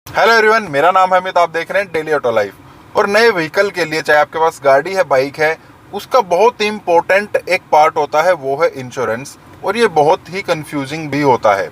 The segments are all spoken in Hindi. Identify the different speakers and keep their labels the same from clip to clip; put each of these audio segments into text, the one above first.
Speaker 1: हेलो एवरीवन, मेरा नाम है अमित। आप देख रहे हैं डेली ऑटो लाइफ। और नए व्हीकल के लिए, चाहे आपके पास गाड़ी है, बाइक है, उसका बहुत ही इम्पोर्टेंट एक पार्ट होता है, वो है इंश्योरेंस। और ये बहुत ही कंफ्यूजिंग भी होता है।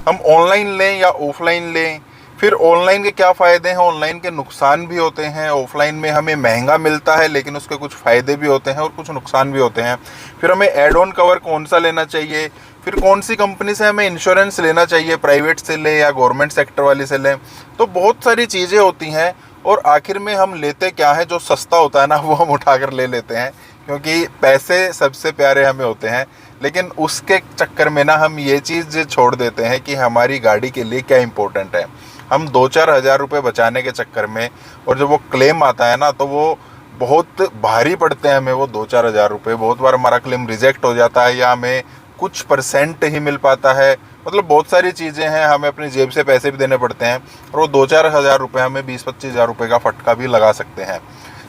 Speaker 1: हम ऑनलाइन लें या ऑफलाइन लें, फिर ऑनलाइन के क्या फ़ायदे हैं, ऑनलाइन के नुकसान भी होते हैं। ऑफलाइन में हमें महंगा मिलता है लेकिन उसके कुछ फ़ायदे भी होते हैं और कुछ नुकसान भी होते हैं। फिर हमें एड ऑन कवर कौन सा लेना चाहिए, फिर कौन सी कंपनी से हमें इंश्योरेंस लेना चाहिए, प्राइवेट से लें या गवर्नमेंट सेक्टर वाली से लें। तो बहुत सारी चीज़ें होती हैं और आखिर में हम लेते क्या है, जो सस्ता होता है ना वो हम उठाकर ले लेते हैं, क्योंकि पैसे सबसे प्यारे हमें होते हैं। लेकिन उसके चक्कर में ना हम ये चीज़ छोड़ देते हैं कि हमारी गाड़ी के लिए क्या इम्पोर्टेंट है। हम 2-4 हज़ार रुपये बचाने के चक्कर में, और जब वो क्लेम आता है ना तो वो बहुत भारी पड़ते हैं हमें। वो 2-4 हज़ार रुपये, बहुत बार हमारा क्लेम रिजेक्ट हो जाता है या हमें कुछ परसेंट ही मिल पाता है। मतलब बहुत सारी चीज़ें हैं, हमें अपनी जेब से पैसे भी देने पड़ते हैं और वो 2-4 हज़ार रुपये हमें 20-25 हज़ार रुपये का फटका भी लगा सकते हैं।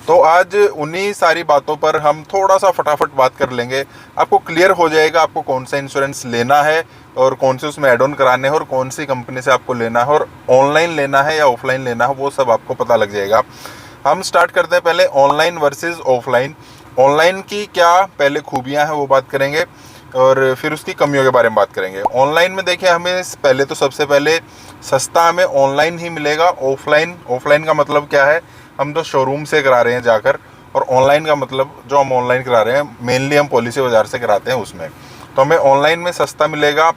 Speaker 1: तो आज उन्हीं सारी बातों पर हम थोड़ा सा फटाफट बात कर लेंगे। आपको क्लियर हो जाएगा आपको कौन सा इंश्योरेंस लेना है और कौन से उसमें एड ऑन कराने हैं और कौन सी कंपनी से आपको लेना है, और ऑनलाइन लेना है या ऑफलाइन लेना है, वो सब आपको पता लग जाएगा। हम स्टार्ट करते हैं पहले ऑनलाइन वर्सेस ऑफलाइन। ऑनलाइन की क्या पहले खूबियाँ हैं वो बात करेंगे और फिर उसकी कमियों के बारे में बात करेंगे। ऑनलाइन में देखिए, हमें पहले तो सबसे पहले सस्ता हमें ऑनलाइन ही मिलेगा। ऑफलाइन का मतलब क्या है, हम तो शोरूम से करा रहे हैं जाकर, और ऑनलाइन का मतलब जो हम ऑनलाइन करा रहे हैं मेनली हम पॉलिसी बाजार से कराते हैं उसमें। तो हमें ऑनलाइन में सस्ता मिलेगा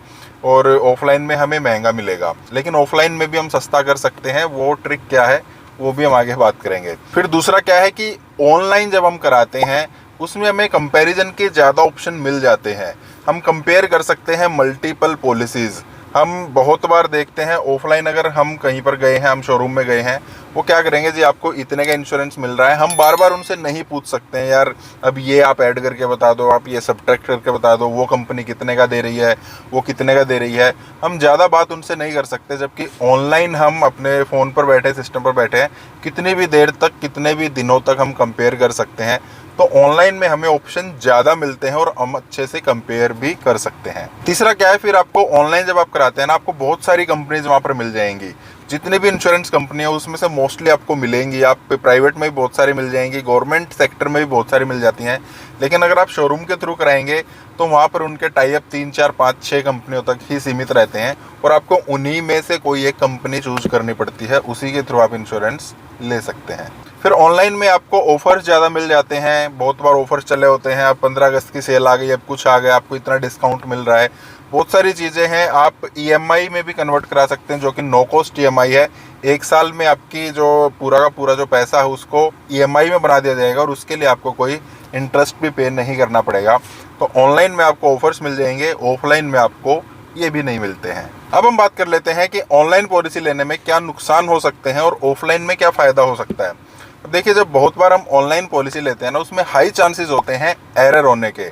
Speaker 1: और ऑफलाइन में हमें महंगा मिलेगा। लेकिन ऑफलाइन में भी हम सस्ता कर सकते हैं, वो ट्रिक क्या है वो भी हम आगे बात करेंगे। फिर दूसरा क्या है कि ऑनलाइन जब हम कराते हैं उसमें हमें कंपैरिजन के ज़्यादा ऑप्शन मिल जाते हैं। हम कंपेयर कर सकते हैं मल्टीपल पॉलिसीज़। हम बहुत बार देखते हैं ऑफलाइन, अगर हम कहीं पर गए हैं, हम शोरूम में गए हैं, वो क्या करेंगे जी, आपको इतने का इंश्योरेंस मिल रहा है। हम बार बार उनसे नहीं पूछ सकते हैं, यार अब ये आप ऐड करके बता दो, आप ये सब्ट्रैक्ट करके बता दो, वो कंपनी कितने का दे रही है, वो कितने का दे रही है। हम ज़्यादा बात उनसे नहीं कर सकते। जबकि ऑनलाइन हम अपने फ़ोन पर बैठे, सिस्टम पर बैठे हैं, कितनी भी देर तक, कितने भी दिनों तक हम कंपेयर कर सकते हैं। तो ऑनलाइन में हमें ऑप्शन ज़्यादा मिलते हैं और हम अच्छे से कंपेयर भी कर सकते हैं। तीसरा क्या है, फिर आपको ऑनलाइन जब आप कराते हैं ना, आपको बहुत सारी कंपनीज वहाँ पर मिल जाएंगी। जितनी भी इंश्योरेंस कंपनी है उसमें से मोस्टली आपको मिलेंगी। आप प्राइवेट में भी बहुत सारी मिल जाएंगी, गवर्नमेंट सेक्टर में भी बहुत सारी मिल जाती हैं। लेकिन अगर आप शोरूम के थ्रू कराएंगे तो वहाँ पर उनके टाई अप 3-4-5-6 कंपनियों तक ही सीमित रहते हैं और आपको उन्हीं में से कोई एक कंपनी चूज करनी पड़ती है, उसी के थ्रू आप इंश्योरेंस ले सकते हैं। फिर ऑनलाइन में आपको ऑफर्स ज़्यादा मिल जाते हैं। बहुत बार ऑफर्स चले होते हैं, अब 15 अगस्त की सेल आ गई, अब कुछ आ गया, आपको इतना डिस्काउंट मिल रहा है। बहुत सारी चीज़ें हैं। आप ईएमआई में भी कन्वर्ट करा सकते हैं, जो कि नो कॉस्ट ईएमआई है। 1 साल में आपकी जो पूरा का पूरा जो पैसा है उसको ईएमआई में बना दिया जाएगा और उसके लिए आपको कोई इंटरेस्ट भी पे नहीं करना पड़ेगा। तो ऑनलाइन में आपको ऑफर्स मिल जाएंगे, ऑफलाइन में आपको ये भी नहीं मिलते हैं। अब हम बात कर लेते हैं कि ऑनलाइन पॉलिसी लेने में क्या नुकसान हो सकते हैं और ऑफलाइन में क्या फ़ायदा हो सकता है। अब देखिए, जब बहुत बार हम ऑनलाइन पॉलिसी लेते हैं ना, उसमें हाई चांसेस होते हैं एरर होने के।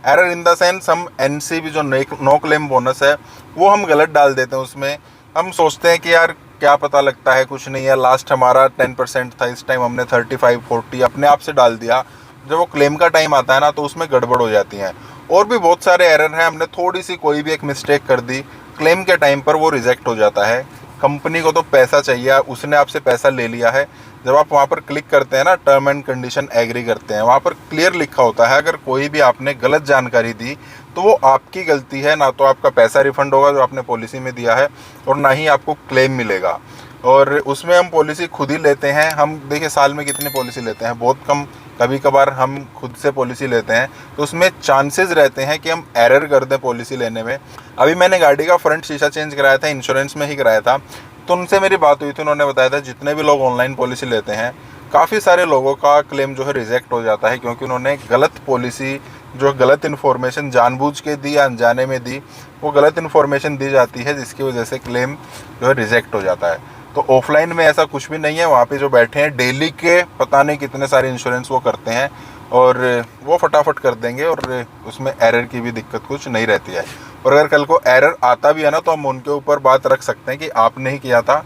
Speaker 1: एरर इन द सेंस, हम एनसीबी जो नो क्लेम बोनस है वो हम गलत डाल देते हैं उसमें। हम सोचते हैं कि यार क्या पता, लगता है कुछ नहीं है, लास्ट हमारा 10% था, इस टाइम हमने 35-40 अपने आप से डाल दिया। जब वो क्लेम का टाइम आता है ना तो उसमें गड़बड़ हो जाती हैं। और भी बहुत सारे एरर हैं, हमने थोड़ी सी कोई भी एक मिस्टेक कर दी, क्लेम के टाइम पर वो रिजेक्ट हो जाता है। कंपनी को तो पैसा चाहिए, उसने आपसे पैसा ले लिया है। जब आप वहाँ पर क्लिक करते हैं ना, टर्म एंड कंडीशन एग्री करते हैं, वहाँ पर क्लियर लिखा होता है अगर कोई भी आपने गलत जानकारी दी तो वो आपकी गलती है। ना तो आपका पैसा रिफंड होगा जो आपने पॉलिसी में दिया है, और ना ही आपको क्लेम मिलेगा। और उसमें हम पॉलिसी खुद ही लेते हैं। हम देखिए साल में कितनी पॉलिसी लेते हैं, बहुत कम। कभी कभार हम खुद से पॉलिसी लेते हैं तो उसमें चांसेस रहते हैं कि हम एरर कर दें पॉलिसी लेने में। अभी मैंने गाड़ी का फ्रंट शीशा चेंज कराया था, इंश्योरेंस में ही कराया था। तो उनसे मेरी बात हुई थी, उन्होंने बताया था जितने भी लोग ऑनलाइन पॉलिसी लेते हैं, काफ़ी सारे लोगों का क्लेम जो है रिजेक्ट हो जाता है, क्योंकि उन्होंने गलत पॉलिसी, जो गलत इन्फॉर्मेशन जानबूझ के दी या अनजाने में दी, वो गलत इन्फॉर्मेशन दी जाती है, जिसकी वजह से क्लेम जो है रिजेक्ट हो जाता है। तो ऑफलाइन में ऐसा कुछ भी नहीं है। वहाँ पे जो बैठे हैं डेली के पता नहीं कितने सारे इंश्योरेंस वो करते हैं और वो फटाफट कर देंगे और उसमें एरर की भी दिक्कत कुछ नहीं रहती है। और अगर कल को एरर आता भी है ना तो हम उनके ऊपर बात रख सकते हैं कि आपने ही किया था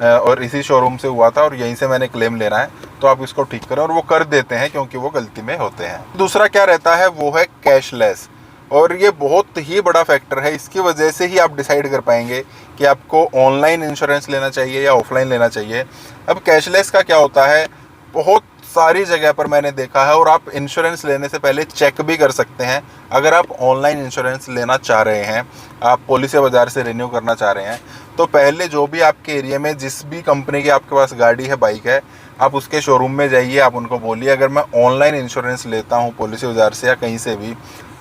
Speaker 1: और इसी शोरूम से हुआ था और यहीं से मैंने क्लेम लेना है, तो आप इसको ठीक करें, और वो कर देते हैं क्योंकि वो गलती में होते हैं। दूसरा क्या रहता है वो है कैशलेस। और ये बहुत ही बड़ा फैक्टर है। इसकी वजह से ही आप डिसाइड कर पाएंगे कि आपको ऑनलाइन इंश्योरेंस लेना चाहिए या ऑफलाइन लेना चाहिए। अब कैशलेस का क्या होता है, बहुत सारी जगह पर मैंने देखा है, और आप इंश्योरेंस लेने से पहले चेक भी कर सकते हैं। अगर आप ऑनलाइन इंश्योरेंस लेना चाह रहे हैं, आप पॉलिसी बाजार से रिन्यू करना चाह रहे हैं, तो पहले जो भी आपके एरिया में जिस भी कंपनी की आपके पास गाड़ी है, बाइक है, आप उसके शोरूम में जाइए। आप उनको बोलिए अगर मैं ऑनलाइन इंश्योरेंस लेता हूँ पॉलिसी बाजार से या कहीं से भी,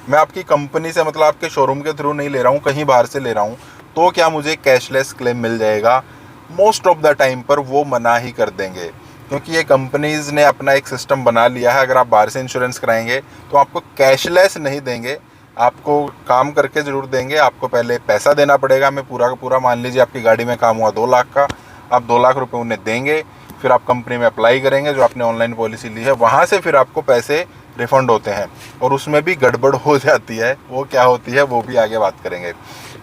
Speaker 1: मैं आपकी कंपनी से मतलब आपके शोरूम के थ्रू नहीं ले रहा हूँ, कहीं बाहर से ले रहा हूँ, तो क्या मुझे कैशलेस क्लेम मिल जाएगा? मोस्ट ऑफ द टाइम पर वो मना ही कर देंगे, क्योंकि ये कंपनीज़ ने अपना एक सिस्टम बना लिया है। अगर आप बाहर से इंश्योरेंस कराएंगे तो आपको कैशलेस नहीं देंगे, आपको काम करके ज़रूर देंगे। आपको पहले पैसा देना पड़ेगा, मैं पूरा का पूरा, मान लीजिए आपकी गाड़ी में काम हुआ 2 लाख का, आप 2 लाख रुपए उन्हें देंगे, फिर आप कंपनी में अप्लाई करेंगे जो आपने ऑनलाइन पॉलिसी ली है, वहाँ से फिर आपको पैसे रिफ़ंड होते हैं, और उसमें भी गड़बड़ हो जाती है। वो क्या होती है वो भी आगे बात करेंगे,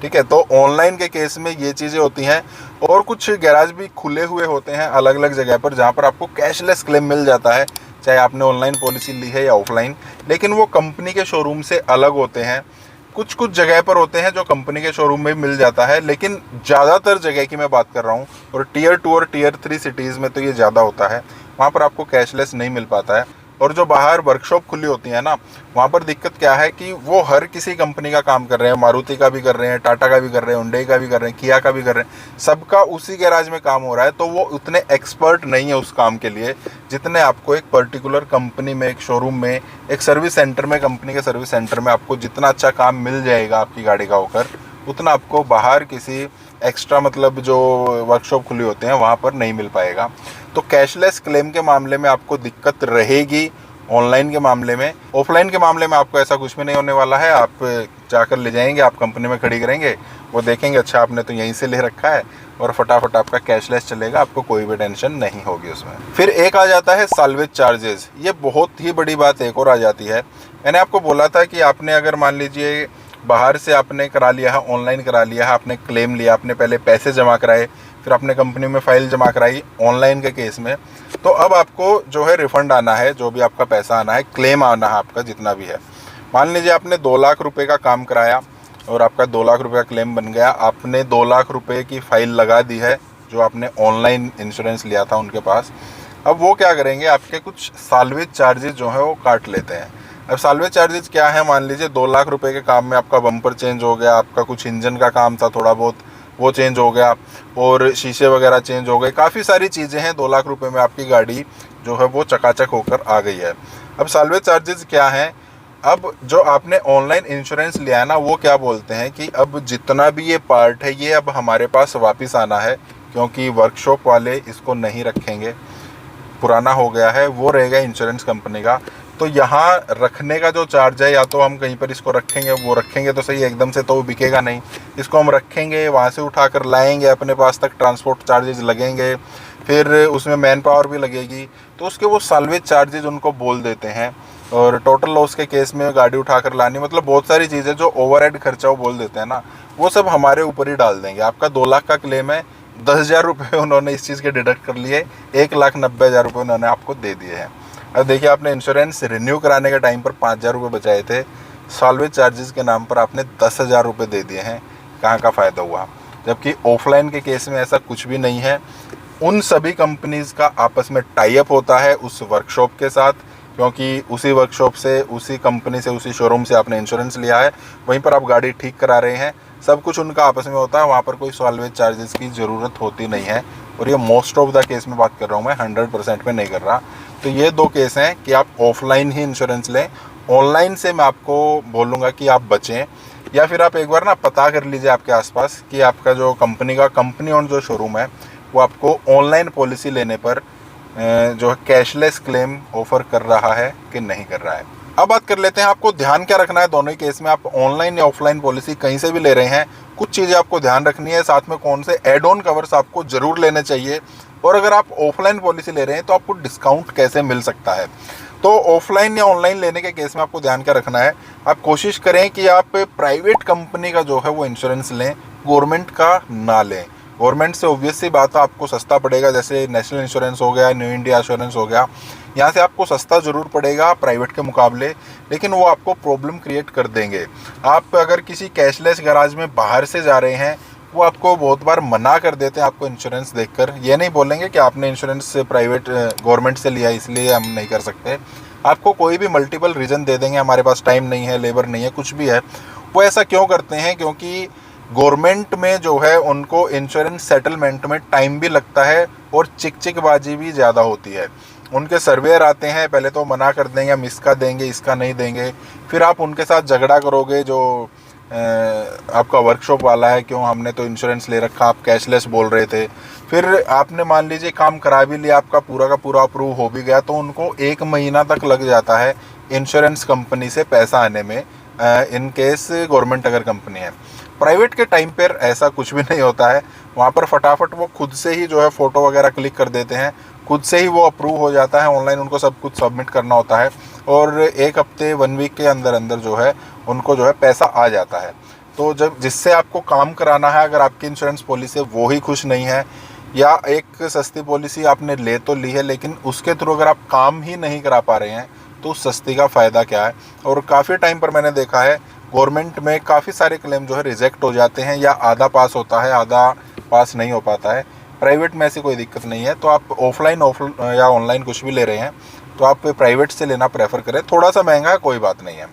Speaker 1: ठीक है। तो ऑनलाइन के केस में ये चीज़ें होती हैं, और कुछ गैराज भी खुले हुए होते हैं अलग अलग जगह पर, जहाँ पर आपको कैशलेस क्लेम मिल जाता है, चाहे आपने ऑनलाइन पॉलिसी ली है या ऑफलाइन। लेकिन वो कंपनी के शोरूम से अलग होते हैं। कुछ कुछ जगह पर होते हैं जो कंपनी के शोरूम में मिल जाता है, लेकिन ज़्यादातर जगह की मैं बात कर रहा हूँ, और टियर 2 और टियर 3 सिटीज़ में तो ये ज़्यादा होता है, वहाँ पर आपको कैशलेस नहीं मिल पाता है। और जो बाहर वर्कशॉप खुली होती है ना, वहाँ पर दिक्कत क्या है कि वो हर किसी कंपनी का काम कर रहे हैं, मारुति का भी कर रहे हैं, टाटा का भी कर रहे हैं, हुंडई का भी कर रहे हैं, किया का भी कर रहे हैं, सबका उसी गैराज में काम हो रहा है। तो वो उतने एक्सपर्ट नहीं है उस काम के लिए जितने आपको एक पर्टिकुलर कंपनी में, एक शोरूम में, एक सर्विस सेंटर में, कंपनी के सर्विस सेंटर में आपको जितना अच्छा काम मिल जाएगा आपकी गाड़ी का होकर, उतना आपको बाहर किसी एक्स्ट्रा मतलब जो वर्कशॉप खुली होते हैं वहाँ पर नहीं मिल पाएगा। तो कैशलेस क्लेम के मामले में आपको दिक्कत रहेगी ऑनलाइन के मामले में। ऑफलाइन के मामले में आपको ऐसा कुछ भी नहीं होने वाला है। आप जाकर ले जाएंगे, आप कंपनी में खड़ी करेंगे, वो देखेंगे अच्छा आपने तो यहीं से ले रखा है, और फटाफट आपका कैशलेस चलेगा, आपको कोई भी टेंशन नहीं होगी उसमें। फिर एक आ जाता है साल्वेज चार्जेस। ये बहुत ही बड़ी बात एक और आ जाती है। मैंने आपको बोला था कि आपने अगर मान लीजिए बाहर से आपने करा लिया है, ऑनलाइन करा लिया है, आपने क्लेम लिया, आपने पहले पैसे जमा कराए, फिर आपने कंपनी में फ़ाइल जमा कराई ऑनलाइन के केस में, तो अब आपको जो है रिफ़ंड आना है, जो भी आपका पैसा आना है, क्लेम आना है आपका जितना भी है। मान लीजिए आपने 2 लाख रुपए का काम कराया और आपका 2 लाख रुपए का क्लेम बन गया, आपने 2 लाख रुपए की फ़ाइल लगा दी है जो आपने ऑनलाइन इंश्योरेंस लिया था उनके पास। अब वो क्या करेंगे, आपके कुछ साल्वेज चार्जेस जो है वो काट लेते हैं। अब साल्वेज चार्जेस क्या है, मान लीजिए 2 लाख रुपए के काम में आपका बम्पर चेंज हो गया, आपका कुछ इंजन का काम था थोड़ा बहुत वो चेंज हो गया, और शीशे वगैरह चेंज हो गए, काफ़ी सारी चीज़ें हैं। 2 लाख रुपए में आपकी गाड़ी जो है वो चकाचक होकर आ गई है। अब साल्वेज चार्जेस क्या हैं, अब जो आपने ऑनलाइन इंश्योरेंस लिया है ना, वो क्या बोलते हैं कि अब जितना भी ये पार्ट है ये अब हमारे पास वापस आना है, क्योंकि वर्कशॉप वाले इसको नहीं रखेंगे, पुराना हो गया है, वो रहेगा इंश्योरेंस कंपनी का। तो यहाँ रखने का जो चार्ज है, या तो हम कहीं पर इसको रखेंगे, वो रखेंगे तो सही, एकदम से तो वो बिकेगा नहीं, इसको हम रखेंगे, वहाँ से उठा कर लाएंगे अपने पास तक, ट्रांसपोर्ट चार्जेस लगेंगे, फिर उसमें मैन पावर भी लगेगी, तो उसके वो साल्वेज चार्जेस उनको बोल देते हैं। और टोटल लॉस के केस में गाड़ी उठा कर लानी, मतलब बहुत सारी चीज़ें जो ओवरहेड खर्चा वो बोल देते हैं ना, वो सब हमारे ऊपर ही डाल देंगे। आपका 2 लाख का क्लेम है, 10,000 रुपये उन्होंने इस चीज़ के डिडक्ट कर लिए, 1,90,000 रुपये उन्होंने आपको दे दिए हैं। अब देखिए, आपने इंश्योरेंस रिन्यू कराने के टाइम पर 5,000 रुपये बचाए थे, साल्वेज चार्जेस के नाम पर आपने 10,000 रुपये दे दिए हैं, कहाँ का फ़ायदा हुआ? जबकि ऑफलाइन के केस में ऐसा कुछ भी नहीं है। उन सभी कंपनीज़ का आपस में टाई अप होता है उस वर्कशॉप के साथ, क्योंकि उसी वर्कशॉप से, उसी कंपनी से, उसी शोरूम से आपने इंश्योरेंस लिया है, वहीं पर आप गाड़ी ठीक करा रहे हैं, सब कुछ उनका आपस में होता है। वहाँ पर कोई साल्वेज चार्जेस की ज़रूरत होती नहीं है। और ये मोस्ट ऑफ द केस में बात कर रहा हूँ मैं, 100% में नहीं कर रहा। तो ये 2 केस हैं कि आप ऑफलाइन ही इंश्योरेंस लें। ऑनलाइन से मैं आपको बोलूँगा कि आप बचें, या फिर आप एक बार ना पता कर लीजिए आपके आसपास कि आपका जो कंपनी ऑन जो शोरूम है वो आपको ऑनलाइन पॉलिसी लेने पर जो है कैशलेस क्लेम ऑफर कर रहा है कि नहीं कर रहा है। अब बात कर लेते हैं आपको ध्यान क्या रखना है दोनों ही केस में। आप ऑनलाइन या ऑफलाइन पॉलिसी कहीं से भी ले रहे हैं, कुछ चीज़ें आपको ध्यान रखनी है, साथ में कौन से एड ऑन कवर्स आपको ज़रूर लेने चाहिए, और अगर आप ऑफलाइन पॉलिसी ले रहे हैं तो आपको डिस्काउंट कैसे मिल सकता है। तो ऑफलाइन या ऑनलाइन लेने के केस में आपको ध्यान क्या रखना है, आप कोशिश करें कि आप प्राइवेट कंपनी का जो है वो इंश्योरेंस लें, गवर्नमेंट का ना लें। गवर्नमेंट से ऑब्वियस सी बात है आपको सस्ता पड़ेगा, जैसे नेशनल इंश्योरेंस हो गया, न्यू इंडिया इंश्योरेंस हो गया, यहाँ से आपको सस्ता ज़रूर पड़ेगा प्राइवेट के मुकाबले, लेकिन वो आपको प्रॉब्लम क्रिएट कर देंगे। आप अगर किसी कैशलेस गैराज में बाहर से जा रहे हैं, वो आपको बहुत बार मना कर देते हैं आपको इंश्योरेंस देखकर। ये नहीं बोलेंगे कि आपने इंश्योरेंस प्राइवेट गवर्नमेंट से लिया इसलिए हम नहीं कर सकते। आपको कोई भी मल्टीपल रीज़न दे देंगे, हमारे पास टाइम नहीं है, लेबर नहीं है, कुछ भी है। वो ऐसा क्यों करते हैं? क्योंकि गवर्नमेंट में जो है उनको इंश्योरेंस सेटलमेंट में टाइम भी लगता है और चिकचिकबाजी भी ज़्यादा होती है। उनके सर्वेयर आते हैं, पहले तो मना कर देंगे हम इसका देंगे, इसका नहीं देंगे, फिर आप उनके साथ झगड़ा करोगे जो आपका वर्कशॉप वाला है, क्यों हमने तो इंश्योरेंस ले रखा, आप कैशलेस बोल रहे थे। फिर आपने मान लीजिए काम करा भी लिया, आपका पूरा का पूरा अप्रूव हो भी गया, तो उनको 1 महीना तक लग जाता है इंश्योरेंस कंपनी से पैसा आने में, इन केस गवर्नमेंट अगर कंपनी है। प्राइवेट के टाइम पर ऐसा कुछ भी नहीं होता है, वहाँ पर फटाफट वो खुद से ही जो है फ़ोटो वगैरह क्लिक कर देते हैं, खुद से ही वो अप्रूव हो जाता है, ऑनलाइन उनको सब कुछ सबमिट करना होता है और 1 हफ्ते 1 वीक के अंदर अंदर जो है उनको जो है पैसा आ जाता है। तो जब जिससे आपको काम कराना है, अगर आपकी इंश्योरेंस पॉलिसी वो ही खुश नहीं है, या एक सस्ती पॉलिसी आपने ले तो ली है लेकिन उसके थ्रू अगर आप काम ही नहीं करा पा रहे हैं, तो उस सस्ती का फ़ायदा क्या है। और काफ़ी टाइम पर मैंने देखा है गवर्नमेंट में काफ़ी सारे क्लेम जो है रिजेक्ट हो जाते हैं, या आधा पास होता है, आधा पास नहीं हो पाता है। प्राइवेट में ऐसी कोई दिक्कत नहीं है। तो आप ऑफलाइन या ऑनलाइन कुछ भी ले रहे हैं तो आप प्राइवेट से लेना प्रेफर करें, थोड़ा सा महंगा है, कोई बात नहीं है।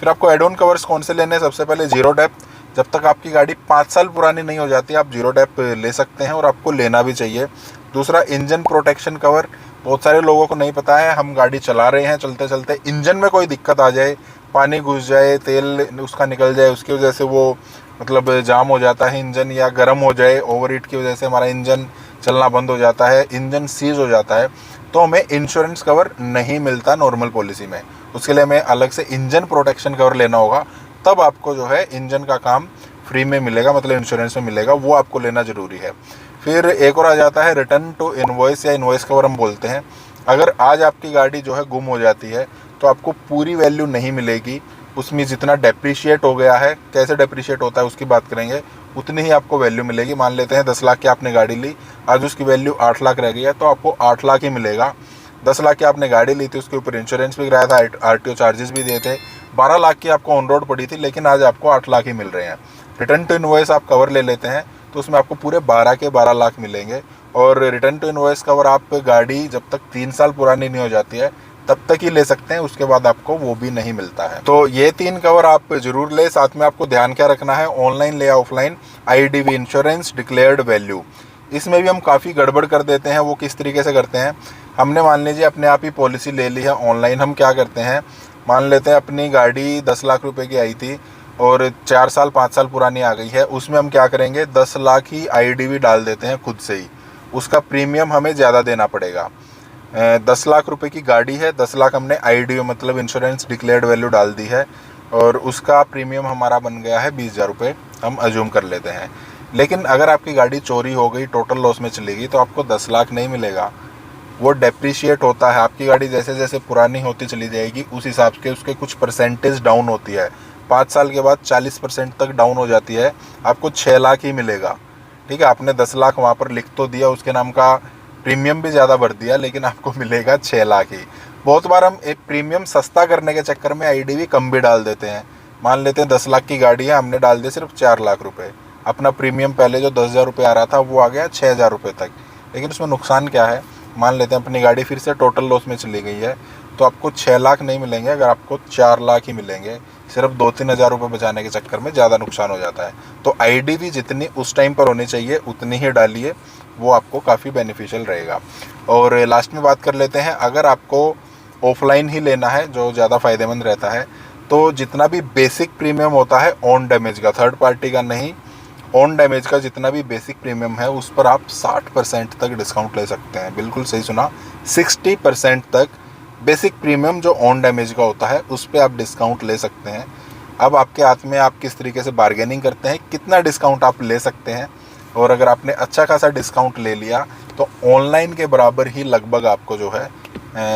Speaker 1: फिर आपको एड ऑन कवर्स कौन से लेने हैं? सबसे पहले जीरो डेप्थ। जब तक आपकी गाड़ी 5 साल पुरानी नहीं हो जाती आप जीरो डेप्थ ले सकते हैं और आपको लेना भी चाहिए। दूसरा, इंजन प्रोटेक्शन कवर। बहुत सारे लोगों को नहीं पता है, हम गाड़ी चला रहे हैं, चलते चलते इंजन में कोई दिक्कत आ जाए, पानी घुस जाए, तेल उसका निकल जाए, उसकी वजह से वो मतलब जाम हो जाता है इंजन, या गर्म हो जाए, ओवर हीट की वजह से हमारा इंजन चलना बंद हो जाता है, इंजन सीज हो जाता है, तो हमें इंश्योरेंस कवर नहीं मिलता नॉर्मल पॉलिसी में। उसके लिए हमें अलग से इंजन प्रोटेक्शन कवर लेना होगा, तब आपको जो है इंजन का काम फ्री में मिलेगा, मतलब इंश्योरेंस में मिलेगा, वो आपको लेना ज़रूरी है। फिर एक और आ जाता है रिटर्न टू इनवॉइस, या इनवॉइस कवर हम बोलते हैं। अगर आज आपकी गाड़ी जो है गुम हो जाती है तो आपको पूरी वैल्यू नहीं मिलेगी, उसमें जितना डेप्रीशिएट हो गया है, कैसे डेप्रीशिएट होता है उसकी बात करेंगे, उतनी ही आपको वैल्यू मिलेगी। मान लेते हैं 10 लाख की आपने गाड़ी ली, आज उसकी वैल्यू 8 लाख रह गई है, तो आपको 8 लाख ही मिलेगा। 10 लाख की आपने गाड़ी ली थी, उसके ऊपर इंश्योरेंस भी कराया था, RTO चार्जेस भी दिए थे, 12 लाख की आपको ऑन रोड पड़ी थी, लेकिन आज आपको 8 लाख ही मिल रहे हैं। रिटर्न टू इनवॉइस आप कवर ले लेते हैं तो उसमें आपको पूरे 12 के 12 लाख मिलेंगे। और रिटर्न टू इनवॉइस कवर आप गाड़ी जब तक 3 साल पुरानी नहीं हो जाती है तब तक ही ले सकते हैं, उसके बाद आपको वो भी नहीं मिलता है। तो ये 3 कवर आप जरूर ले। साथ में आपको ध्यान क्या रखना है, ऑनलाइन ले या offline, IDV insurance declared value, इसमें भी हम काफ़ी गड़बड़ कर देते हैं। वो किस तरीके से करते हैं, हमने मान लीजिए अपने आप ही पॉलिसी ले ली है ऑनलाइन, हम क्या करते हैं, मान लेते हैं अपनी गाड़ी 10 लाख रुपए की आई थी और 4 साल 5 साल पुरानी आ गई है, उसमें हम क्या करेंगे, 10 लाख ही IDV डाल देते हैं खुद से ही। उसका प्रीमियम हमें ज़्यादा देना पड़ेगा। 10 लाख रुपए की गाड़ी है, 10 लाख हमने IDV मतलब इंश्योरेंस डिक्लेयर्ड वैल्यू डाल दी है, और उसका प्रीमियम हमारा बन गया है 20,000 रुपये, हम अज्यूम कर लेते हैं। लेकिन अगर आपकी गाड़ी चोरी हो गई, टोटल लॉस में चली गई, तो आपको 10 लाख नहीं मिलेगा, वो डेप्रीशिएट होता है। आपकी गाड़ी जैसे जैसे पुरानी होती चली जाएगी उस हिसाब के उसके कुछ परसेंटेज डाउन होती है। 5 साल के बाद 40% तक डाउन हो जाती है, आपको 6 लाख ही मिलेगा। ठीक है, आपने 10 लाख वहाँ पर लिख तो दिया, उसके नाम का प्रीमियम भी ज़्यादा भर दिया, लेकिन आपको मिलेगा 6 लाख ही। बहुत बार हम एक प्रीमियम सस्ता करने के चक्कर में IDV कम भी डाल देते हैं। मान लेते हैं 10 लाख की गाड़ी है, हमने डाल दिया सिर्फ 4 लाख रुपये, अपना प्रीमियम पहले जो 10,000 रुपये आ रहा था वो आ गया 6,000 रुपये तक। लेकिन उसमें नुकसान क्या है, मान लेते हैं अपनी गाड़ी फिर से टोटल लॉस में चली गई है, तो आपको 6 लाख नहीं मिलेंगे, अगर आपको 4 लाख ही मिलेंगे। सिर्फ 2-3 हज़ार रुपये बचाने के चक्कर में ज़्यादा नुकसान हो जाता है। तो IDV जितनी उस टाइम पर होनी चाहिए उतनी ही डालिए, वो आपको काफ़ी बेनिफिशियल रहेगा। और लास्ट में बात कर लेते हैं, अगर आपको ऑफलाइन ही लेना है जो ज़्यादा फ़ायदेमंद रहता है, तो जितना भी बेसिक प्रीमियम होता है ऑन डैमेज का, थर्ड पार्टी का नहीं, ऑन डैमेज का जितना भी बेसिक प्रीमियम है उस पर आप 60% तक डिस्काउंट ले सकते हैं। बिल्कुल सही सुना, 60% तक बेसिक प्रीमियम जो ऑन डैमेज का होता है उस पर आप डिस्काउंट ले सकते हैं। अब आपके हाथ में आप किस तरीके से बार्गेनिंग करते हैं, कितना डिस्काउंट आप ले सकते हैं। और अगर आपने अच्छा खासा डिस्काउंट ले लिया तो ऑनलाइन के बराबर ही लगभग आपको जो है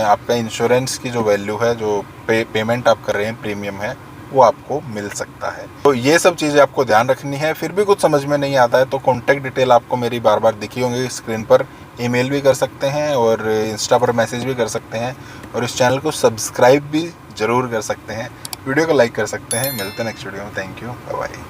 Speaker 1: आपका इंश्योरेंस की जो वैल्यू है, जो पेमेंट आप कर रहे हैं प्रीमियम है, वो आपको मिल सकता है। तो ये सब चीज़ें आपको ध्यान रखनी है। फिर भी कुछ समझ में नहीं आता है तो कॉन्टैक्ट डिटेल आपको मेरी बार बार दिखी होंगी स्क्रीन पर। ईमेल भी कर सकते हैं और इंस्टा पर मैसेज भी कर सकते हैं, और इस चैनल को सब्सक्राइब भी ज़रूर कर सकते हैं। वीडियो को लाइक कर सकते हैं। मिलते हैं नेक्स्ट वीडियो में। Thank you, bye bye.